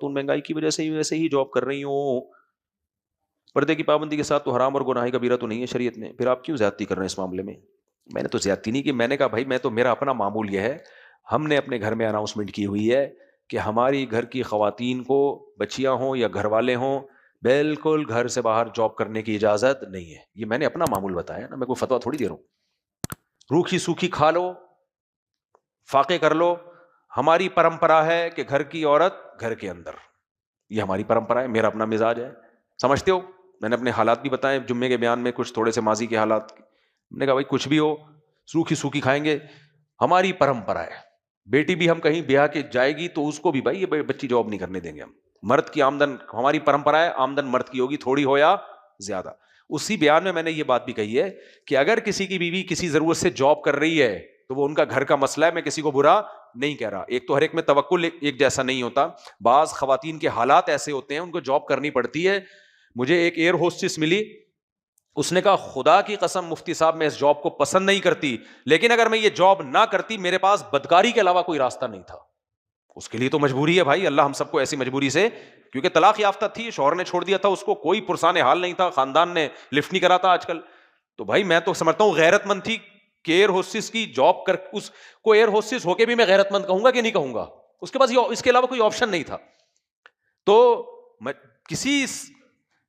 خاتون مہنگائی کی وجہ سے ہی ویسے ہی جاب کر رہی ہوں. پردے کی پابندی کے ساتھ تو حرام اور گناہ کبیرہ تو نہیں ہے شریعت میں, پھر آپ کیوں زیادتی کر رہے ہیں اس معاملے میں؟ میں نے تو زیادتی نہیں کی, میں نے کہا بھائی میں تو, میرا اپنا معمول یہ ہے, ہم نے اپنے گھر میں اناؤنسمنٹ کی ہوئی ہے کہ ہماری گھر کی خواتین کو, بچیاں ہوں یا گھر والے ہوں, بالکل گھر سے باہر جاب کرنے کی اجازت نہیں ہے. یہ میں نے اپنا معمول بتایا نا, میں کوئی فتویٰ تھوڑی دے رہا ہوں. روکھی سوکھی کھا لو, فاقے کر لو, ہماری پرمپرا ہے کہ گھر کی عورت گھر کے اندر, یہ ہماری پرمپرا ہے, میرا اپنا مزاج ہے. سمجھتے ہو, میں نے اپنے حالات بھی بتائے جمعے کے بیان میں, کچھ تھوڑے سے ماضی کے حالات. میں نے کہا بھائی کچھ بھی ہو, روکھی سوکھی کھائیں گے, ہماری پرمپرا ہے. بیٹی بھی ہم کہیں بیاہ کے جائے گی تو اس کو بھی بھائی یہ بچی جاب نہیں کرنے دیں گے ہم. مرد کی آمدن, ہماری پرمپرا ہے آمدن مرد کی ہوگی, تھوڑی ہو یا زیادہ. اسی بیان میں نے یہ بات بھی کہی ہے کہ اگر کسی کی بیوی کسی ضرورت سے جاب کر رہی ہے تو وہ ان کا گھر کا مسئلہ ہے, میں کسی کو برا نہیں کہہ رہا. ایک تو ہر ایک میں توکل ایک جیسا نہیں ہوتا, بعض خواتین کے حالات ایسے ہوتے ہیں ان کو جاب کرنی پڑتی ہے. مجھے ایک ایئر ہوسٹس ملی, اس نے کہا خدا کی قسم مفتی صاحب میں اس جاب کو پسند نہیں کرتی, لیکن اگر میں یہ جاب نہ کرتی میرے پاس بدکاری کے علاوہ کوئی راستہ نہیں تھا. اس کے لیے تو مجبوری ہے بھائی, اللہ ہم سب کو ایسی مجبوری سے, کیونکہ طلاق یافتہ تھی, شوہر نے چھوڑ دیا تھا اس کو, کوئی پرسان حال نہیں تھا, خاندان نے لفٹ نہیں کرا تھا آج کل. تو بھائی میں تو سمجھتا ہوں غیرت مند تھی کہ ایئر ہوسٹس کی جاب کر, اس کو ایئر ہوسٹس ہو کے بھی میں غیرت مند کہوں گا کہ نہیں کہوں گا, اس کے پاس اس کے علاوہ کوئی آپشن نہیں تھا. تو کسی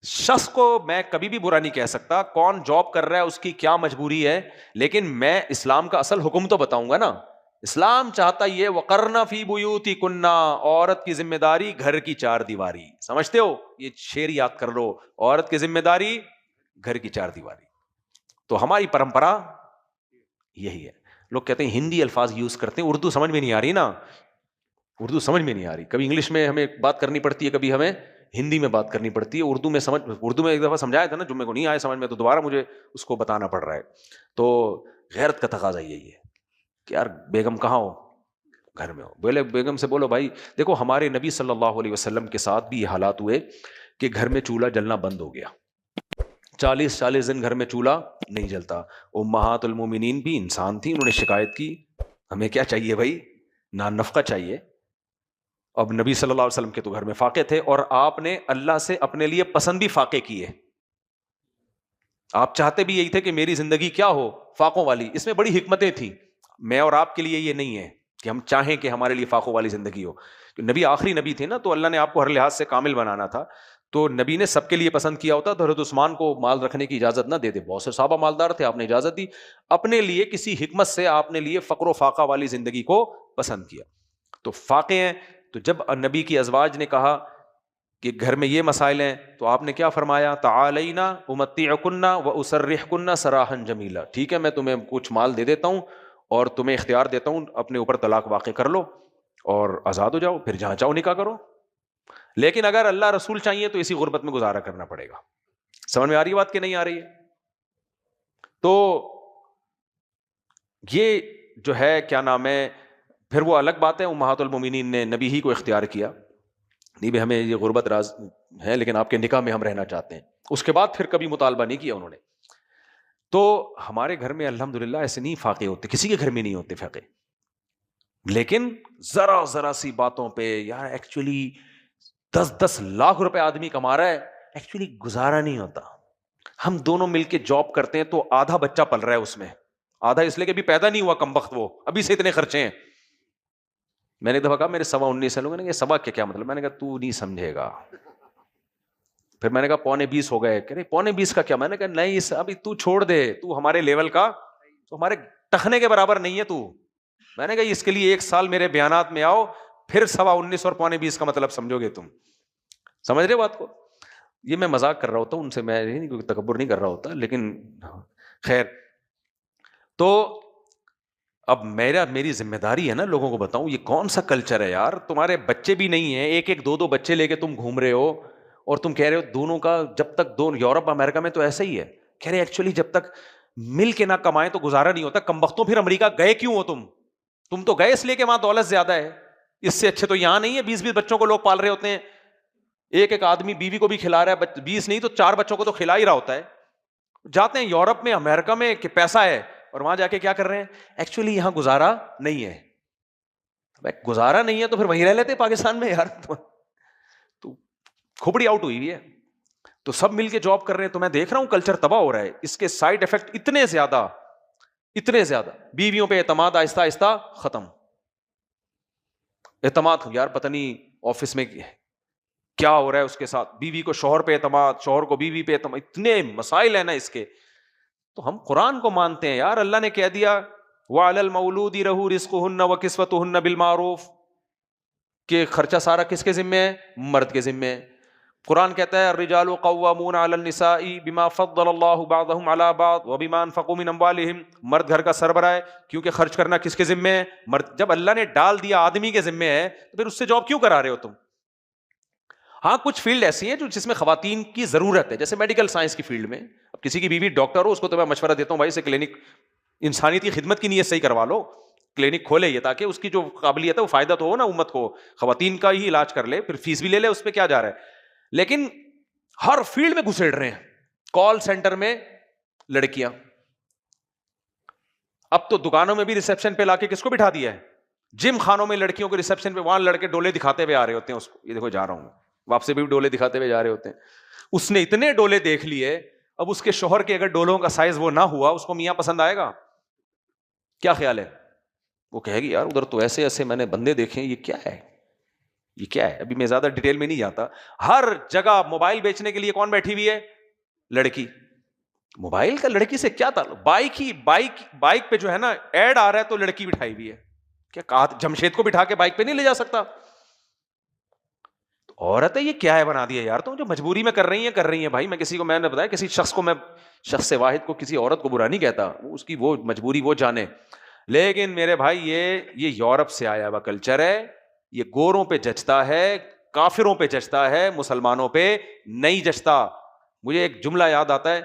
شخص کو میں کبھی بھی برا نہیں کہہ سکتا, کون جاب کر رہا ہے اس کی کیا مجبوری ہے, لیکن میں اسلام کا اصل حکم تو بتاؤں گا نا. اسلام چاہتا یہ وقرنا فی بیوتکن, عورت کی ذمہ داری گھر کی چار دیواری. سمجھتے ہو, یہ شعر یاد کر لو, عورت کی ذمہ داری گھر کی چار دیواری. تو ہماری پرمپرا یہی ہے. لوگ کہتے ہیں ہندی الفاظ یوز کرتے ہیں, اردو سمجھ میں نہیں آ رہی نا, اردو سمجھ میں نہیں آ رہی. کبھی انگلش میں ہمیں بات کرنی پڑتی ہے, کبھی ہمیں ہندی میں بات کرنی پڑتی ہے. اردو میں ایک دفعہ سمجھایا تھا نا, جمعے کو نہیں آئے سمجھ میں, تو دوبارہ مجھے اس کو بتانا پڑ رہا ہے. تو غیرت کا تقاضا یہی ہے کہ یار بیگم کہاں ہو, گھر میں ہو. بولے بیگم سے بولو بھائی دیکھو ہمارے نبی صلی اللہ علیہ وسلم کے ساتھ بھی یہ حالات ہوئے کہ گھر میں چولہا جلنا بند ہو گیا, 40 دن گھر میں چولہا نہیں جلتا. امہات المومنین بھی انسان تھی, انہوں نے شکایت کی, ہمیں کیا چاہیے بھائی, نان نفقہ چاہیے. اب نبی صلی اللہ علیہ وسلم کے تو گھر میں فاقے تھے, اور آپ نے اللہ سے اپنے لیے پسند بھی فاقے کیے. آپ چاہتے بھی یہی تھے کہ میری زندگی کیا ہو, فاقوں والی. اس میں بڑی حکمتیں تھیں. میں اور آپ کے لیے یہ نہیں ہے کہ ہم چاہیں کہ ہمارے لیے فاقوں والی زندگی ہو. نبی آخری نبی تھے نا, تو اللہ نے آپ کو ہر لحاظ سے کامل بنانا تھا. تو نبی نے سب کے لیے پسند کیا ہوتا تو حضرت عثمان کو مال رکھنے کی اجازت نہ دیتے. بہت سے صحابہ مالدار تھے, آپ نے اجازت دی. اپنے لیے کسی حکمت سے آپ نے لیے فقر و فاقہ والی زندگی کو پسند کیا. تو فاقے ہیں. تو جب نبی کی ازواج نے کہا کہ گھر میں یہ مسائل ہیں, تو آپ نے کیا فرمایا, تعالینا امتعکن واسرحکن سراحا جمیلا. ٹھیک ہے میں تمہیں کچھ مال دے دیتا ہوں اور تمہیں اختیار دیتا ہوں, اپنے اوپر طلاق واقع کر لو اور آزاد ہو جاؤ, پھر جہاں چاہو نکاح کرو. لیکن اگر اللہ رسول چاہیے تو اسی غربت میں گزارا کرنا پڑے گا. سمجھ میں آ رہی ہے بات کہ نہیں آ رہی ہے؟ تو یہ جو ہے کیا نام ہے, پھر وہ الگ بات ہے, امہات المومنین نے نبی ہی کو اختیار کیا, نہیں بھی ہمیں یہ غربت راز ہے لیکن آپ کے نکاح میں ہم رہنا چاہتے ہیں. اس کے بعد پھر کبھی مطالبہ نہیں کیا انہوں نے. تو ہمارے گھر میں الحمدللہ ایسے نہیں فاقے ہوتے, کسی کے گھر میں نہیں ہوتے فاقے. لیکن ذرا سی باتوں پہ یار ایکچولی 10 لاکھ روپے آدمی کما رہا ہے, ایکچولی گزارا نہیں ہوتا. ہم دونوں مل کے جاب کرتے ہیں تو آدھا بچہ پل رہا ہے اس میں, آدھا اس لیے کہ ابھی پیدا نہیں ہوا کمبخت, وہ ابھی سے اتنے خرچے ہیں. میں نے ایک دفعہ کہا میرے 19.25 ہے, لوگوں نے کہا سوا کیا مطلب, میں نے کہا تو نہیں سمجھے گا. پھر میں نے کہا 19.25 ہو گئے, کہہ رہے 19.25 کا کیا, میں نے کہا نہیں ابھی تو چھوڑ دے, تو ہمارے لیول کا, تو ہمارے ٹخنے کے برابر نہیں ہے تو. میں نے کہا اس کے لیے 1 سال میرے بیانات میں آؤ, پھر 19.25 اور 19.25 کا مطلب سمجھو گے تم. سمجھ رہے بات کو؟ یہ میں مذاق کر رہا ہوتا ہوں ان سے, میں کوئی تکبر نہیں کر رہا ہوتا, لیکن خیر. تو اب میری ذمہ داری ہے نا لوگوں کو بتاؤں یہ کون سا کلچر ہے یار. تمہارے بچے بھی نہیں ہیں, 1-2 بچے لے کے تم گھوم رہے ہو, اور تم کہہ رہے ہو دونوں کا جب تک دونوں, یورپ امریکہ میں تو ایسا ہی ہے, کہہ رہے ایکچولی جب تک مل کے نہ کمائیں تو گزارا نہیں ہوتا. کمبختوں پھر امریکہ گئے کیوں ہو تم تو گئے اس لیے کہ وہاں دولت زیادہ ہے, اس سے اچھے تو یہاں نہیں ہے. 20 بچوں کو لوگ پال رہے ہوتے ہیں, ایک آدمی بیوی کو بھی کھلا رہا ہے, 20 نہیں تو 4 بچوں کو تو کھلا ہی رہا ہوتا ہے. جاتے ہیں یورپ میں امریکہ میں کہ پیسہ ہے, اور وہاں جا کے کیا کر رہے ہیں, ایکچولی یہاں گزارا نہیں ہے. گزارا نہیں ہے تو پھر وہیں رہ لیتے پاکستان میں یار. کھوپڑی آؤٹ ہوئی ہوئی ہے, تو سب مل کے جاب کر رہے ہیں, تو میں دیکھ رہا ہوں کلچر تباہ ہو رہا ہے. اس کے سائڈ افیکٹ اتنے زیادہ, بیویوں پہ اعتماد آہستہ آہستہ ختم. اعتماد یار پتہ نہیں آفس میں کیا ہو رہا ہے اس کے ساتھ, بیوی کو شوہر پہ اعتماد, شوہر کو بیوی پہ اعتماد, اتنے مسائل ہیں نا اس کے. تو ہم قرآن کو مانتے ہیں یار, اللہ نے کہہ دیا وَعَلَى الْمَوْلُودِ لَهُ رِزْقُهُنَّ وَكِسْوَتُهُنَّ بِالْمَعْرُوفِ, کہ خرچہ سارا کس کے ذمے ہے؟ مرد کے ذمے ہے. قرآن کہتا ہے الرجال قوامون علی النساء بما فضل اللہ بعضهم علی بعض وبما انفقوا من اموالهم, مرد گھر کا سربراہ ہے کیونکہ خرچ کرنا کس کے ذمے ہے؟ مرد. جب اللہ نے ڈال دیا آدمی کے ذمے ہے تو پھر اس سے جاب کیوں کرا رہے ہو تم؟ ہاں کچھ فیلڈ ایسی ہیں جس میں خواتین کی ضرورت ہے, جیسے میڈیکل سائنس کی فیلڈ میں. اب کسی کی بیوی ڈاکٹر ہو, اس کو تو میں مشورہ دیتا ہوں بھائی سے کلینک انسانیت کی خدمت کی نیت سے ہی کروا لو, کلینک کھولے یہ, تاکہ اس کی جو قابلیت ہے وہ فائدہ تو ہو نا امت کو, خواتین کا ہی علاج کر لے, پھر فیس بھی لے لے, اس پہ کیا جا رہا ہے. لیکن ہر فیلڈ میں گھسیڑ رہے ہیں. کال سینٹر میں لڑکیاں, اب تو دکانوں میں بھی ریسپشن پہ لا کے کس کو بٹھا دیا ہے؟ جم خانوں میں لڑکیوں کو ریسپشن پہ, وہاں لڑکے ڈولے دکھاتے ہوئے آ رہے ہوتے ہیں اس کو, یہ دیکھو جا رہا ہوں, واپس بھی ڈولے دکھاتے ہوئے جا رہے ہوتے ہیں. اس نے اتنے ڈولے دیکھ لیے, اب اس کے شوہر کے اگر ڈولوں کا سائز وہ نہ ہوا, اس کو میاں پسند آئے گا؟ کیا خیال ہے؟ وہ کہے گی یار ادھر تو ایسے ایسے میں نے بندے دیکھے, یہ کیا ہے, یہ کیا ہے. ابھی میں زیادہ ڈیٹیل میں نہیں جاتا. ہر جگہ موبائل بیچنے کے لیے کون بیٹھی ہوئی ہے؟ لڑکی. موبائل کا لڑکی سے کیا تعلق؟ بائک پہ جو ہے نا ایڈ آ رہا ہے تو لڑکی بٹھائی ہوئی ہے. کیا کہا جمشید کو بٹھا کے بائک پہ نہیں لے جا سکتا؟ عورت ہے, یہ کیا ہے بنا دیا یار تم, جو مجبوری میں کر رہی ہیں بھائی. میں کسی کو, میں نے بتایا کسی شخص کو, میں شخص واحد کو, کسی عورت کو برا نہیں کہتا, اس کی وہ مجبوری وہ جانے. لیکن میرے بھائی یہ یورپ سے آیا ہوا کلچر ہے, یہ گوروں پہ جچتا ہے, کافروں پہ جچتا ہے, مسلمانوں پہ نہیں جچتا. مجھے ایک جملہ یاد آتا ہے,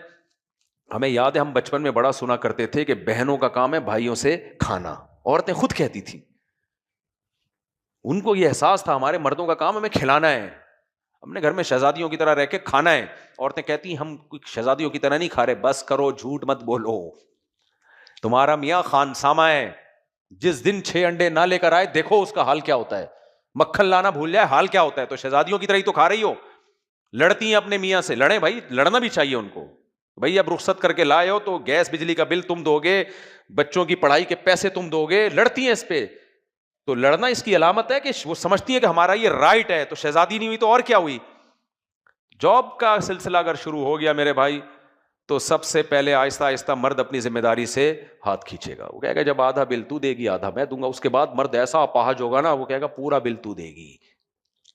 ہمیں یاد ہے ہم بچپن میں بڑا سنا کرتے تھے کہ بہنوں کا کام ہے بھائیوں سے کھانا. عورتیں خود کہتی تھی, ان کو یہ احساس تھا ہمارے مردوں کا کام ہمیں کھلانا ہے, ہم نے گھر میں شہزادیوں کی طرح رہ کے کھانا ہے. عورتیں کہتی ہیں ہم شہزادیوں کی طرح نہیں کھا رہے, بس کرو, جھوٹ مت بولو, تمہارا میاں خان سامہ ہے, جس دن 6 انڈے نہ لے کر آئے دیکھو اس کا حال کیا ہوتا ہے, مکھن لانا بھول جائے حال کیا ہوتا ہے. تو شہزادیوں کی طرح ہی تو کھا رہی ہو. لڑتی ہیں اپنے میاں سے, لڑیں بھائی, لڑنا بھی چاہیے ان کو. بھائی اب رخصت کر کے لائے ہو تو گیس بجلی کا بل تم دو گے, بچوں کی پڑھائی کے پیسے تم دو گے, لڑتی ہیں اس پہ. تو لڑنا اس کی علامت ہے کہ وہ سمجھتی ہے کہ ہمارا یہ رائٹ ہے. تو شہزادی نہیں ہوئی تو اور کیا ہوئی؟ جاب کا سلسلہ اگر شروع ہو گیا میرے بھائی, تو سب سے پہلے آہستہ آہستہ مرد اپنی ذمہ داری سے ہاتھ کھینچے گا. وہ کہے گا جب آدھا بل تو دے گی آدھا میں دوں گا. اس کے بعد مرد ایسا اپاہج ہوگا نا, وہ کہے گا پورا بل تو دے گی,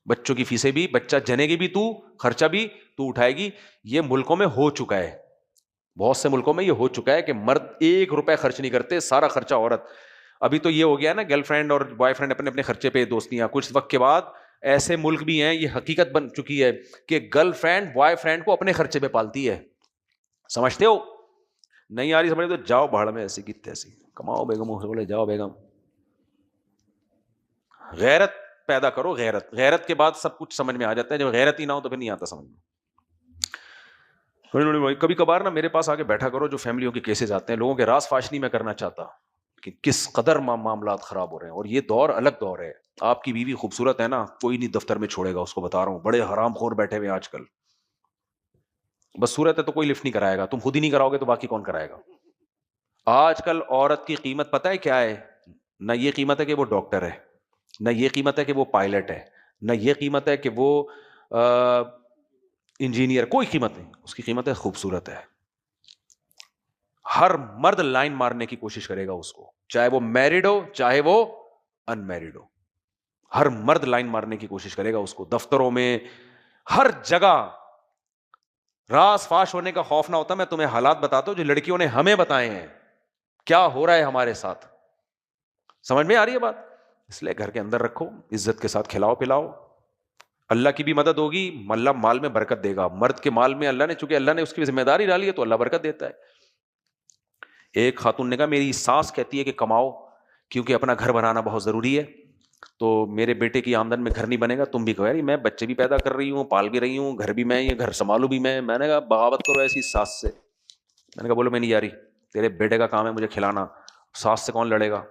بچوں کی فیسیں بھی, بچہ جنے گی بھی تو, خرچہ بھی تو اٹھائے گی. یہ ملکوں میں ہو چکا ہے, بہت سے ملکوں میں یہ ہو چکا ہے کہ مرد 1 روپے خرچ نہیں کرتے, سارا خرچہ عورت. ابھی تو یہ ہو گیا نا گرل فرینڈ اور بوائے فرینڈ اپنے اپنے خرچے پہ دوستیاں. کچھ وقت کے بعد ایسے ملک بھی ہیں, یہ حقیقت بن چکی ہے کہ گرل فرینڈ بوائے فرینڈ کو اپنے خرچے پہ پالتی ہے. سمجھتے ہو؟ نہیں آ رہی سمجھ تو جاؤ بھاڑ میں, ایسی کی تیسی کماؤ بیگم, بولے جاؤ بیگم. غیرت پیدا کرو, غیرت کے بعد سب کچھ سمجھ میں آ جاتا ہے. جب غیرت ہی نہ ہو تو پھر نہیں آتا سمجھ میں. کبھی کبھار نا میرے پاس آ کے بیٹھا کرو, جو فیملیوں کے کیسز آتے ہیں, لوگوں کے راز فاش نہیں میں کرنا چاہتا کہ کس قدر معاملات خراب ہو رہے ہیں. اور یہ دور الگ دور ہے. آپ کی بیوی خوبصورت ہے نا, کوئی نہیں دفتر میں چھوڑے گا, اس کو بتا رہا ہوں. بڑے حرام خور بیٹھے ہوئے آج کل, بس صورت ہے تو کوئی لفٹ نہیں کرائے گا, تم خود ہی نہیں کراؤ گے تو باقی کون کرائے گا. آج کل عورت کی قیمت پتہ ہے کیا ہے؟ نہ یہ قیمت ہے کہ وہ ڈاکٹر ہے, نہ یہ قیمت ہے کہ وہ پائلٹ ہے, نہ یہ قیمت ہے کہ وہ انجینئر, کوئی قیمت نہیں. اس کی قیمت ہے خوبصورت ہے. ہر مرد لائن مارنے کی کوشش کرے گا اس کو, چاہے وہ میرڈ ہو چاہے وہ ان میرڈ ہو. ہر مرد لائن مارنے کی کوشش کرے گا اس کو, دفتروں میں, ہر جگہ. راز فاش ہونے کا خوف نہ ہوتا. میں تمہیں حالات بتاتا ہوں جو لڑکیوں نے ہمیں بتائے ہیں, کیا ہو رہا ہے ہمارے ساتھ. سمجھ میں آ رہی ہے بات؟ اس لیے گھر کے اندر رکھو, عزت کے ساتھ کھلاؤ پلاؤ, اللہ کی بھی مدد ہوگی, اللہ مال میں برکت دے گا. مرد کے مال میں اللہ نے, چونکہ اللہ نے اس کی ذمہ داری ڈالی ہے تو اللہ برکت دیتا ہے. ایک خاتون نے کہا میری ساس کہتی ہے کہ کماؤ کیونکہ اپنا گھر بنانا بہت ضروری ہے, تو میرے بیٹے کی آمدن میں گھر نہیں بنے گا. تم بھی کہو یار میں بچے بھی پیدا کر رہی ہوں, پال بھی رہی ہوں, گھر بھی میں, یہ گھر سنبھالوں بھی میں. میں نے کہا بغاوت کرو ایسی ساس سے. میں نے کہا بولو میں نہیں جا رہی, تیرے بیٹے کا کام ہے مجھے کھلانا, ساس سے کون لڑے گا.